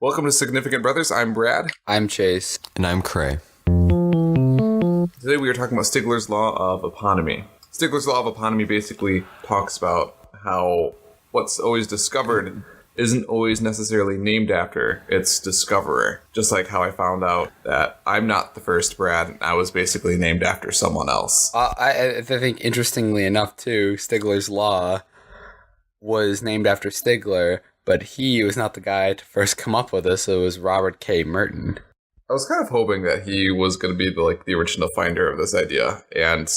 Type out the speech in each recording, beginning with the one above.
Welcome to Significant Brothers. I'm Brad. I'm Chase. And I'm Cray. Today we are talking about Stigler's Law of Eponymy. Stigler's Law of Eponymy basically talks about how what's always discovered isn't always necessarily named after its discoverer. Just like how I found out that I'm not the first Brad, I was basically named after someone else. I think, interestingly enough, too, Stigler's Law was named after Stigler, but he was not the guy to first come up with this. It was Robert K. Merton. I was kind of hoping that he was going to be the original finder of this idea, and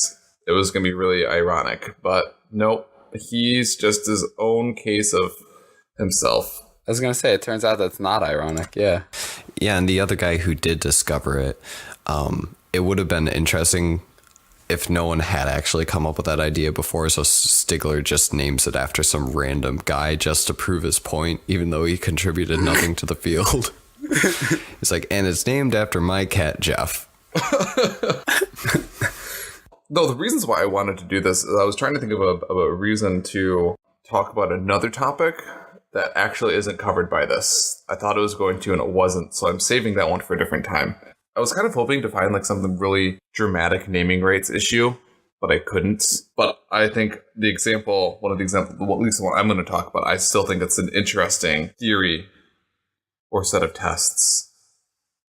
it was going to be really ironic. But nope, he's just his own case of himself. I was going to say, it turns out that's not ironic, yeah. Yeah, and the other guy who did discover it, it would have been interesting if no one had actually come up with that idea before, so Stigler just names it after some random guy just to prove his point, even though he contributed nothing to the field. It's like, and it's named after my cat, Jeff. No, the reasons why I wanted to do this is I was trying to think of a reason to talk about another topic that actually isn't covered by this. I thought it was going to, and it wasn't, so I'm saving that one for a different time. I was kind of hoping to find something really dramatic naming rights issue, but I couldn't. But I think at least the one I'm going to talk about, I still think it's an interesting theory or set of tests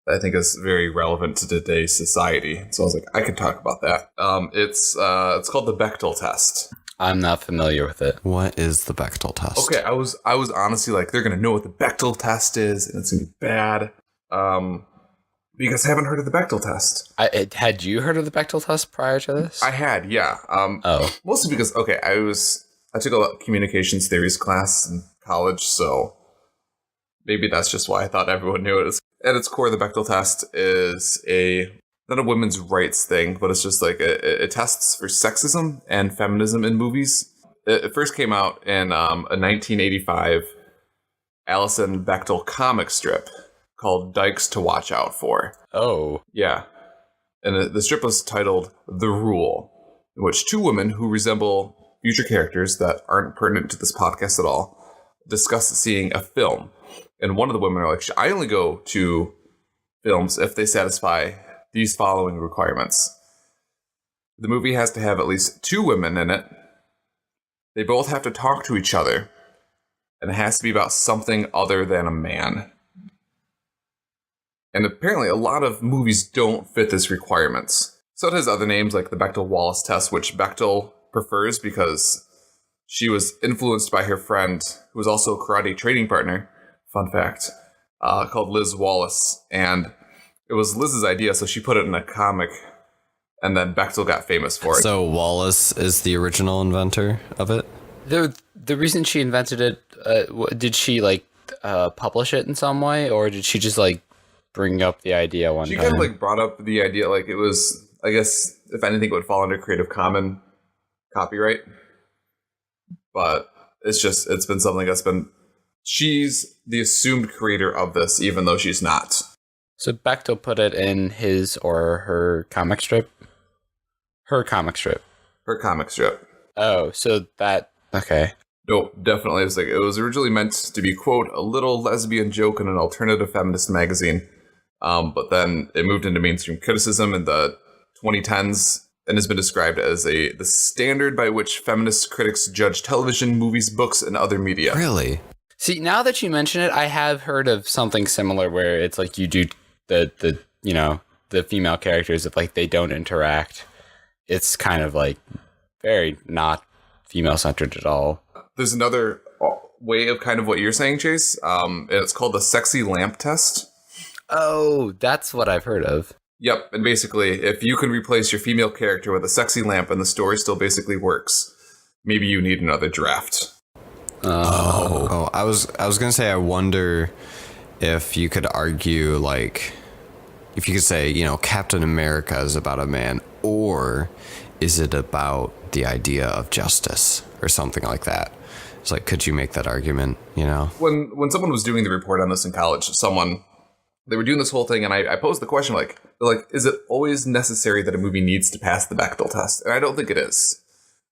that I think is very relevant to today's society. So I was like, I could talk about that. It's called the Bechdel Test. I'm not familiar with it. What is the Bechdel Test? Okay, I was honestly like, they're going to know what the Bechdel Test is, and it's going to be bad. Because I haven't heard of the Bechdel Test. Had you heard of the Bechdel Test prior to this? I had, yeah. Mostly because, I took a communications theories class in college, so maybe that's just why I thought everyone knew it. At its core, the Bechdel Test is not a women's rights thing, but it's just it tests for sexism and feminism in movies. It first came out in a 1985 Alison Bechdel comic strip called Dykes to Watch Out For. Oh. Yeah. And the strip was titled The Rule, in which two women who resemble future characters that aren't pertinent to this podcast at all discuss seeing a film. And one of the women are like, I only go to films if they satisfy these following requirements. The movie has to have at least two women in it. They both have to talk to each other. And it has to be about something other than a man. And apparently a lot of movies don't fit these requirements. So it has other names like the Bechdel-Wallace test, which Bechdel prefers because she was influenced by her friend, who was also a karate training partner, fun fact, called Liz Wallace. And it was Liz's idea, so she put it in a comic, and then Bechdel got famous for it. So Wallace is the original inventor of it? The reason she invented it, did she publish it in some way, or did she just bring up the idea one time? She kind of brought up the idea, it was, I guess, if anything, it would fall under Creative Commons copyright. But it's been something she's the assumed creator of this, even though she's not. So Bechdel put it in his or her comic strip? Her comic strip. Her comic strip. Oh, so that, okay. No, definitely. It was originally meant to be, quote, a little lesbian joke in an alternative feminist magazine. But then it moved into mainstream criticism in the 2010s and has been described as the standard by which feminist critics judge television, movies, books, and other media. Really? See, now that you mention it, I have heard of something similar where it's you do the female characters, if they don't interact, it's kind of very not female centered at all. There's another way of kind of what you're saying, Chase. And it's called the sexy lamp test. Oh, that's what I've heard of. Yep, and basically, if you can replace your female character with a sexy lamp and the story still basically works, maybe you need another draft. I was gonna say, I wonder if you could argue if you could say, Captain America is about a man, or is it about the idea of justice or something like that? It's could you make that argument? When someone was doing the report on this in college, they were doing this whole thing, and I posed the question, is it always necessary that a movie needs to pass the Bechdel test? And I don't think it is.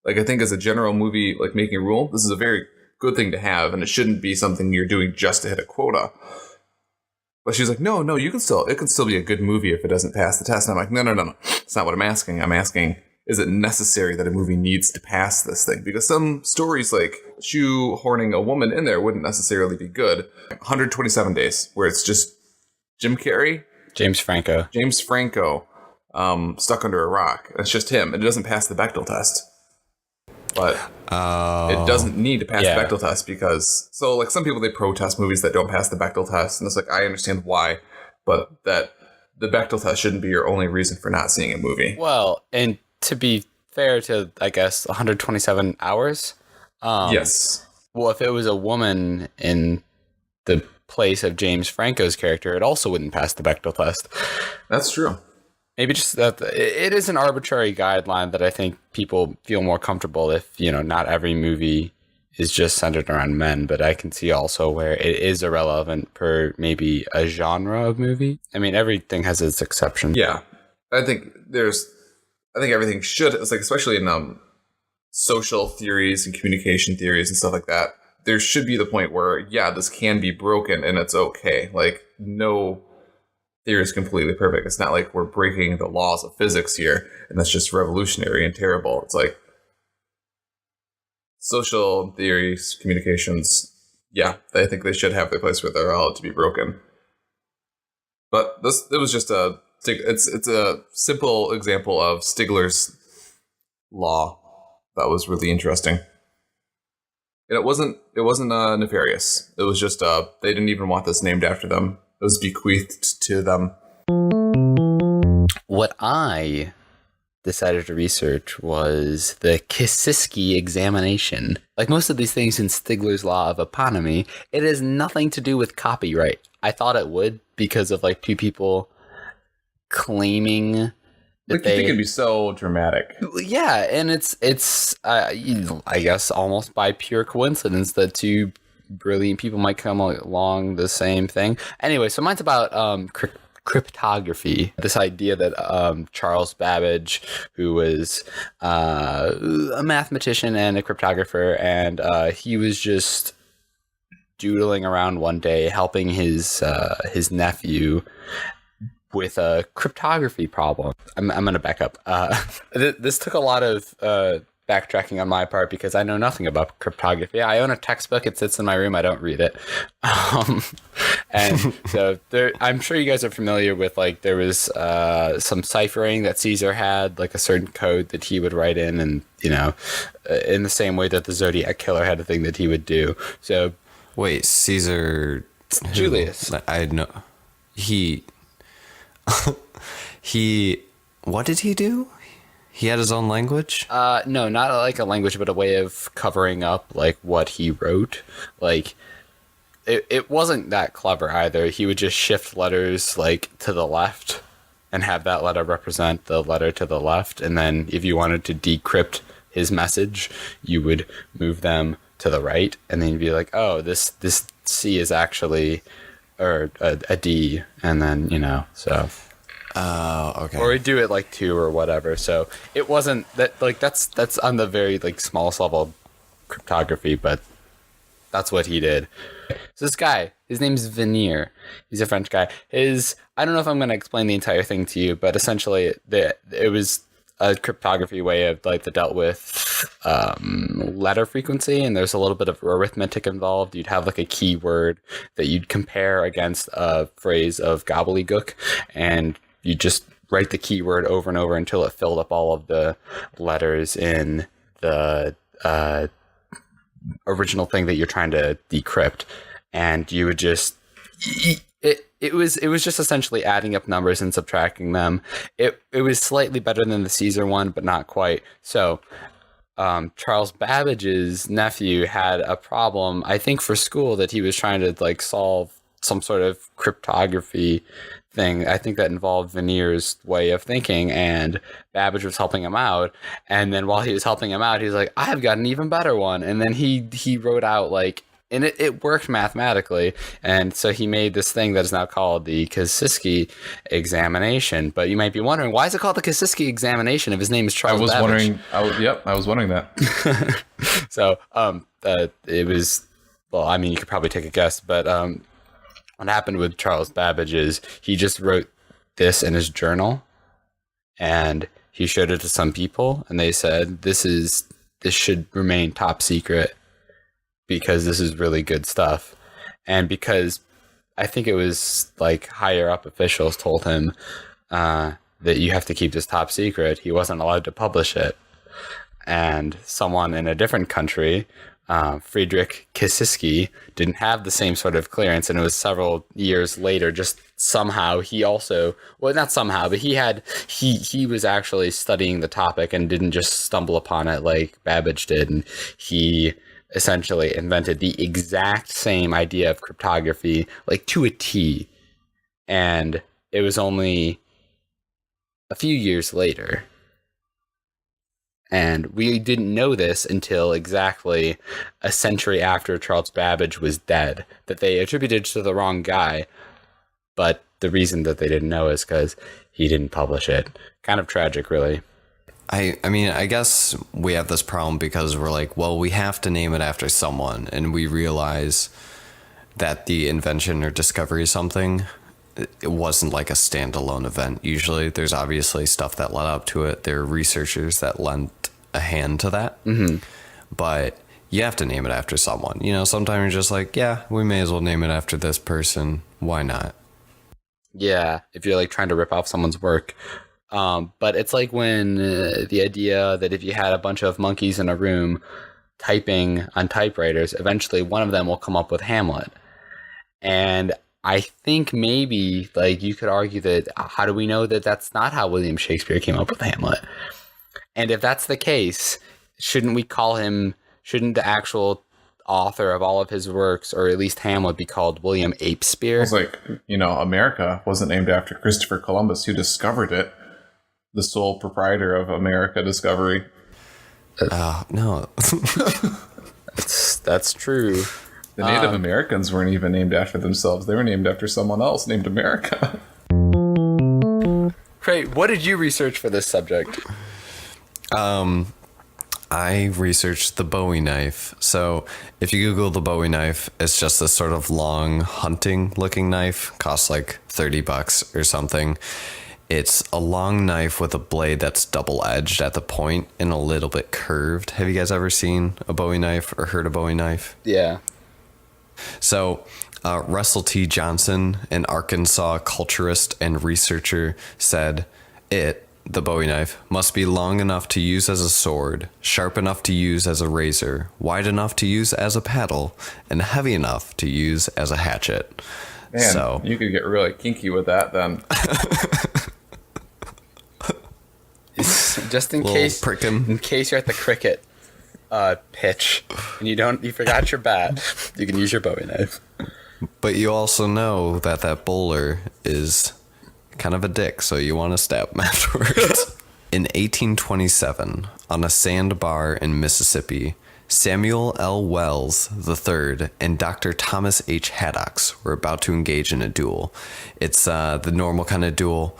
I think as a general movie, making a rule, this is a very good thing to have, and it shouldn't be something you're doing just to hit a quota. But she's like, no, it can still be a good movie if it doesn't pass the test. And I'm like, no. It's not what I'm asking. I'm asking, is it necessary that a movie needs to pass this thing? Because some stories like shoehorning a woman in there wouldn't necessarily be good. 127 Days, where it's just Jim Carrey, James Franco, stuck under a rock. It's just him. It doesn't pass the Bechdel test. But it doesn't need to pass the Bechdel test because... So, like, some people, they protest movies that don't pass the Bechdel test. And it's like, I understand why. But that the Bechdel test shouldn't be your only reason for not seeing a movie. Well, and to be fair to, I guess, 127 hours... yes. Well, if it was a woman in the place of James Franco's character, it also wouldn't pass the Bechdel test. That's true. Maybe just that it is an arbitrary guideline that I think people feel more comfortable if, not every movie is just centered around men, but I can see also where it is irrelevant per maybe a genre of movie. I mean, everything has its exceptions. Yeah. I think everything should, it's like, especially in social theories and communication theories and stuff like that, there should be the point where, this can be broken and it's okay. Like, no theory is completely perfect. It's not like we're breaking the laws of physics here, and that's just revolutionary and terrible. It's like social theories, communications, I think they should have their place where they're allowed to be broken. But it was just it's a simple example of Stigler's law that was really interesting. And it wasn't nefarious. It was just they didn't even want this named after them. It was bequeathed to them. What I decided to research was the Kasiski examination. Like most of these things in Stigler's law of eponymy, it has nothing to do with copyright. I thought it would because of like two people claiming that you think it'd be so dramatic. Yeah, and it's I guess almost by pure coincidence that two brilliant people might come along the same thing. Anyway, so mine's about cryptography. This idea that Charles Babbage, who was a mathematician and a cryptographer, and he was just doodling around one day, helping his nephew with a cryptography problem. I'm going to back up. This took a lot of backtracking on my part because I know nothing about cryptography. I own a textbook. It sits in my room. I don't read it. And so I'm sure you guys are familiar with, like, there was some ciphering that Caesar had, like a certain code that he would write in, and, in the same way that the Zodiac Killer had a thing that he would do. So wait, Caesar... Julius. I know. He... What did he do? He had his own language? No, not like a language, but a way of covering up like what he wrote. Like it wasn't that clever either. He would just shift letters like to the left and have that letter represent the letter to the left. And then if you wanted to decrypt his message, you would move them to the right. And then you'd be like, oh, this C is actually a D. And then, so... okay. Or we do it like 2 or whatever. So it wasn't that, like, that's on the very like smallest level of cryptography, but that's what he did. So this guy, his name's Veneer. He's a French guy. I don't know if I'm going to explain the entire thing to you, but essentially it was a cryptography way of like that dealt with letter frequency, and there's a little bit of arithmetic involved. You'd have like a keyword that you'd compare against a phrase of gobbledygook, and you just write the keyword over and over until it filled up all of the letters in the original thing that you're trying to decrypt. And you would just... It was just essentially adding up numbers and subtracting them. It was slightly better than the Caesar one, but not quite. So Charles Babbage's nephew had a problem, I think, for school, that he was trying to like solve some sort of cryptography thing. I think that involved Veneer's way of thinking, and Babbage was helping him out. And then while he was helping him out, he was like, I've got an even better one. And then he wrote out like, and it worked mathematically. And so he made this thing that is now called the Kasiski examination. But you might be wondering, why is it called the Kasiski examination if his name is Charles Babbage? I was wondering that. So it was, well, I mean, you could probably take a guess, but what happened with Charles Babbage is he just wrote this in his journal, and he showed it to some people, and they said, this should remain top secret because this is really good stuff. And because I think it was like higher up officials told him that you have to keep this top secret, he wasn't allowed to publish it. And someone in a different country, Friedrich Kisiski, didn't have the same sort of clearance, and it was several years later, just somehow he also, well, not somehow, but he was actually studying the topic and didn't just stumble upon it like Babbage did, and he essentially invented the exact same idea of cryptography, like to a T. And it was only a few years later. And we didn't know this until exactly a century after Charles Babbage was dead, that they attributed to the wrong guy. But the reason that they didn't know is because he didn't publish it. Kind of tragic, really. I mean, I guess we have this problem because we're like, well, we have to name it after someone, and we realize that the invention or discovery of something, it wasn't like a standalone event. Usually there's obviously stuff that led up to it. There are researchers that lent a hand to that. Mm-hmm. But you have to name it after someone. You know, sometimes you're just like, yeah, we may as well name it after this person. Why not? Yeah, if you're like trying to rip off someone's work. But it's like when the idea that if you had a bunch of monkeys in a room typing on typewriters, eventually one of them will come up with Hamlet. And I think maybe like you could argue that how do we know that that's not how William Shakespeare came up with Hamlet? And if that's the case, shouldn't the actual author of all of his works, or at least Hamlet, be called William Apespeare? It's like, America wasn't named after Christopher Columbus, who discovered it. The sole proprietor of America Discovery. No. That's true. The Native Americans weren't even named after themselves. They were named after someone else named America. Great. What did you research for this subject? I researched the Bowie knife. So if you Google the Bowie knife, it's just this sort of long hunting looking knife. Costs like $30 or something. It's a long knife with a blade that's double-edged at the point and a little bit curved. Have you guys ever seen a Bowie knife or heard a Bowie knife? Yeah. So Russell T. Johnson, an Arkansas culturist and researcher, said the Bowie knife, must be long enough to use as a sword, sharp enough to use as a razor, wide enough to use as a paddle, and heavy enough to use as a hatchet. Man, so you could get really kinky with that then. Just in case you're at the cricket pitch and you forgot your bat, you can use your Bowie knife. But you also know that bowler is kind of a dick, so you want to stab him afterwards. In 1827, on a sandbar in Mississippi, Samuel L. Wells III and Dr. Thomas H. Haddox were about to engage in a duel. It's the normal kind of duel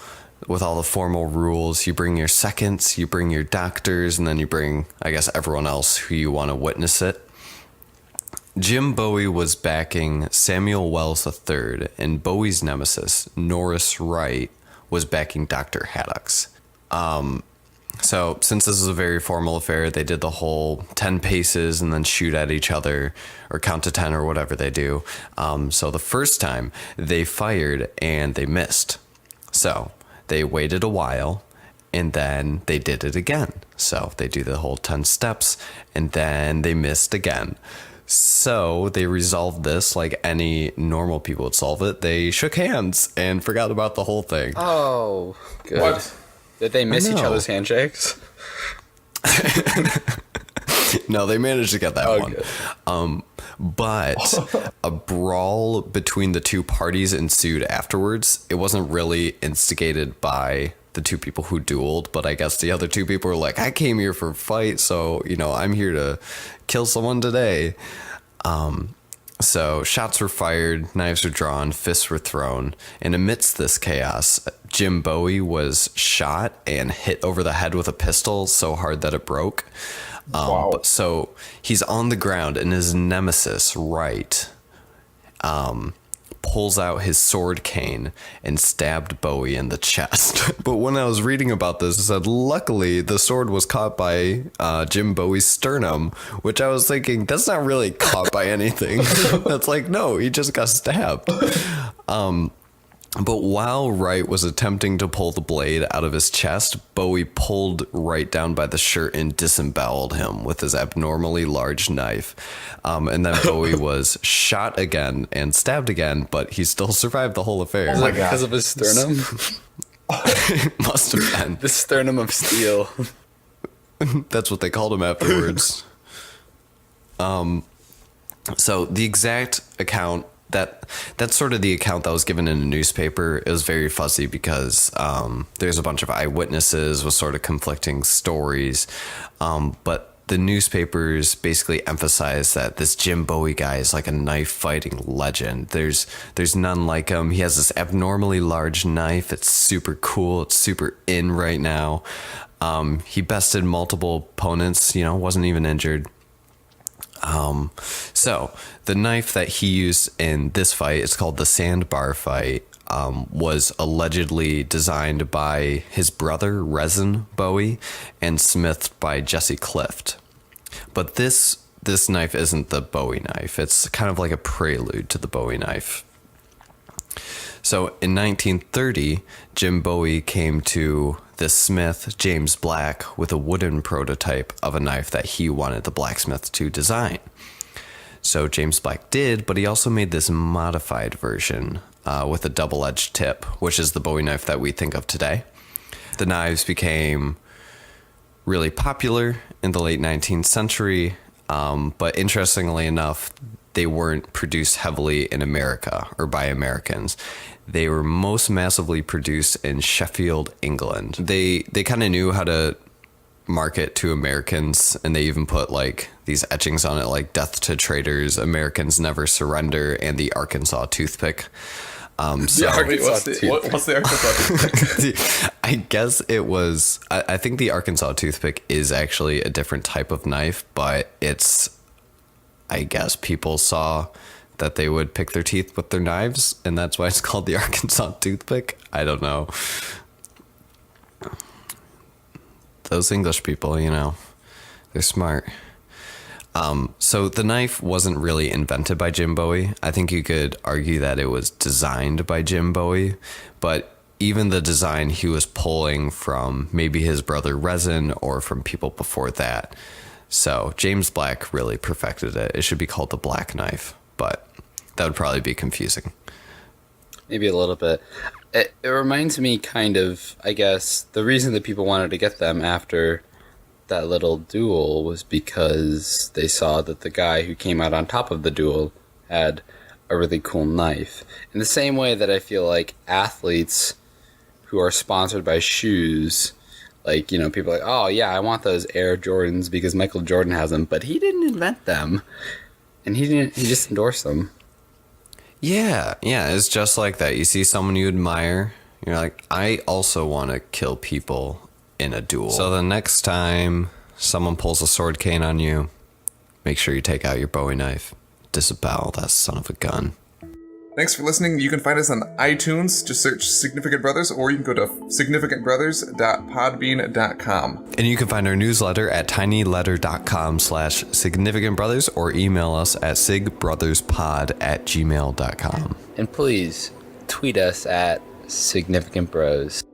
with all the formal rules. You bring your seconds, you bring your doctors, and then you bring, I guess, everyone else who you want to witness it. Jim Bowie was backing Samuel Wells III, and Bowie's nemesis, Norris Wright, was backing Dr. Haddox. So since this is a very formal affair, they did the whole 10 paces and then shoot at each other or count to 10 or whatever they do. So the first time they fired and they missed. So they waited a while and then they did it again. So they do the whole 10 steps and then they missed again. So they resolved this like any normal people would solve it. They shook hands and forgot about the whole thing. Oh, good. What? Did they miss each other's handshakes? No, they managed to get that one. Good. But a brawl between the two parties ensued afterwards. It wasn't really instigated by the two people who dueled, but I guess the other two people were like, I came here for a fight, so, I'm here to kill someone today. So shots were fired, knives were drawn, fists were thrown, and amidst this chaos, Jim Bowie was shot and hit over the head with a pistol so hard that it broke. Wow. So he's on the ground, and his nemesis, Wright, pulls out his sword cane and stabbed Bowie in the chest. But when I was reading about this, it said, luckily, the sword was caught by Jim Bowie's sternum, which I was thinking, that's not really caught by anything. That's like, no, he just got stabbed. But while Wright was attempting to pull the blade out of his chest, Bowie pulled Wright down by the shirt and disemboweled him with his abnormally large knife. And then Bowie was shot again and stabbed again, but he still survived the whole affair. Is it because of his sternum? Must have been. The sternum of steel. That's what they called him afterwards. So the exact account, that's sort of the account that was given in a newspaper. It was very fuzzy because there's a bunch of eyewitnesses with sort of conflicting stories. But the newspapers basically emphasize that this Jim Bowie guy is like a knife fighting legend. There's none like him. He has this abnormally large knife. It's super cool. It's super in right now. He bested multiple opponents, wasn't even injured. So the knife that he used in this fight, it's called the sandbar fight, was allegedly designed by his brother, Resin Bowie, and smithed by Jesse Clift. But this knife isn't the Bowie knife. It's kind of like a prelude to the Bowie knife. So in 1930, Jim Bowie came to the smith, James Black, with a wooden prototype of a knife that he wanted the blacksmith to design. So James Black did, but he also made this modified version with a double-edged tip, which is the Bowie knife that we think of today. The knives became really popular in the late 19th century, but interestingly enough, they weren't produced heavily in America or by Americans. They were most massively produced in Sheffield, England. They kind of knew how to market to Americans, and they even put like these etchings on it, like "Death to Traitors," "Americans Never Surrender," and the Arkansas Toothpick. What's the Arkansas Toothpick? I guess it was. I think the Arkansas Toothpick is actually a different type of knife, but it's. I guess people saw that they would pick their teeth with their knives, and that's why it's called the Arkansas Toothpick. I don't know. Those English people, they're smart. So the knife wasn't really invented by Jim Bowie. I think you could argue that it was designed by Jim Bowie, but even the design he was pulling from maybe his brother Resin or from people before that. So James Black really perfected it. It should be called the Black Knife, but that would probably be confusing. Maybe a little bit. It reminds me kind of, I guess, the reason that people wanted to get them after that little duel was because they saw that the guy who came out on top of the duel had a really cool knife. In the same way that I feel like athletes who are sponsored by shoes, like, people are like, oh yeah, I want those Air Jordans because Michael Jordan has them, but he didn't invent them. And he just endorsed them. Yeah, it's just like that. You see someone you admire, you're like, I also want to kill people in a duel. So the next time someone pulls a sword cane on you, make sure you take out your Bowie knife. Disavow that son of a gun. Thanks for listening. You can find us on iTunes. Just search Significant Brothers, or you can go to significantbrothers.podbean.com. And you can find our newsletter at tinyletter.com/significantbrothers, or email us at sigbrotherspod@gmail.com. And please tweet us at Significant Bros.